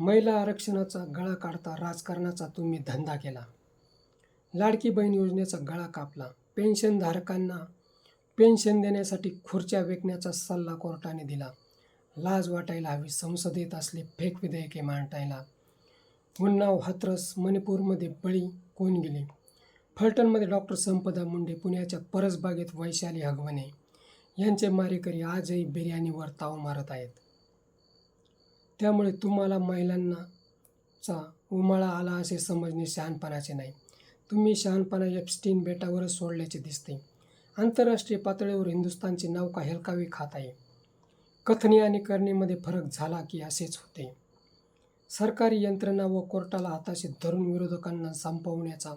महिला आरक्षणाचा गळा काढता राजकारणाचा तुम्ही धंदा केला. लाडकी बहीण योजनेचा गळा कापला. पेन्शनधारकांना पेन्शन देण्यासाठी खुर्च्या विकण्याचा सल्ला कोर्टाने दिला. लाज वाटायला हवी संसदेत असली फेक विधेयके मांडायला. उन्नाव, हाथरस, मणिपूरमध्ये बळी कोण गेले. फलटणमध्ये डॉक्टर संपदा मुंडे, पुण्याच्या परसबागेत वैशाली हगवणे यांचे मारेकरी आजही बिर्याणीवर ताव मारत आहेत. त्यामुळे तुम्हाला महिलांचा उमाळा आला असे समजणे शहाणपणाचे नाही. तुम्ही शहाणपणा एप्स्टीन बेटावरच सोडल्याचे दिसते. आंतरराष्ट्रीय पातळीवर हिंदुस्थानची नौका हेलकावी खात आहे. कथनी आणि करणीमध्ये फरक झाला की असेच होते. सरकारी यंत्रणा व कोर्टाला हाताशी धरून विरोधकांना संपवण्याचा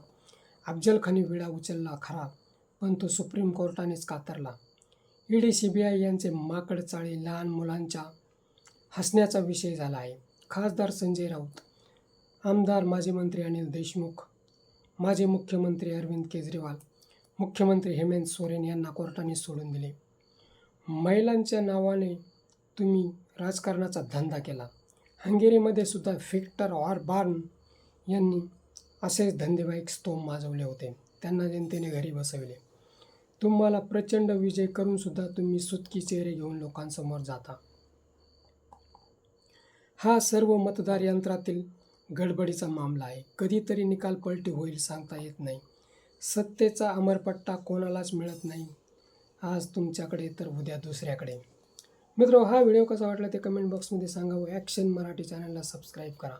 अफजलखानी विडा उचलला खरा, पण तो सुप्रीम कोर्टानेच कातरला. ईडी, सीबीआय यांचे माकड चाळे लहान मुलांच्या हसण्याचा विषय झाला आहे. खासदार संजय राऊत, आमदार माजी मंत्री अनिल देशमुख, माजी मुख्यमंत्री अरविंद केजरीवाल, मुख्यमंत्री हेमंत सोरेन यांना कोर्टाने सोडून दिले. महिलांच्या नावाने तुम्ही राजकारणाचा धंदा केला. हंगेरीमध्ये सुद्धा व्हिक्टर ऑरबान यांनी असेच धंदेवाईक स्तोम माजवले होते. त्यांना जनतेने घरी बसविले. तुम्हाला प्रचंड विजय करूनसुद्धा तुम्ही सुतकी चेहरे घेऊन लोकांसमोर जाता. हा सर्व मतदार यंत्रातील गडबडीचा मामला आहे. कधीतरी निकाल पलटी होईल सांगता येत नाही. सत्तेचा अमरपट्टा कोणालाच मिळत नाही. आज तुमच्याकडे तर उद्या दुसऱ्याकडे. मित्र, हा व्हिडिओ कसा वाटला ते कमेंट बॉक्समध्ये सांगा व ॲक्शन मराठी चॅनलला सबस्क्राईब करा.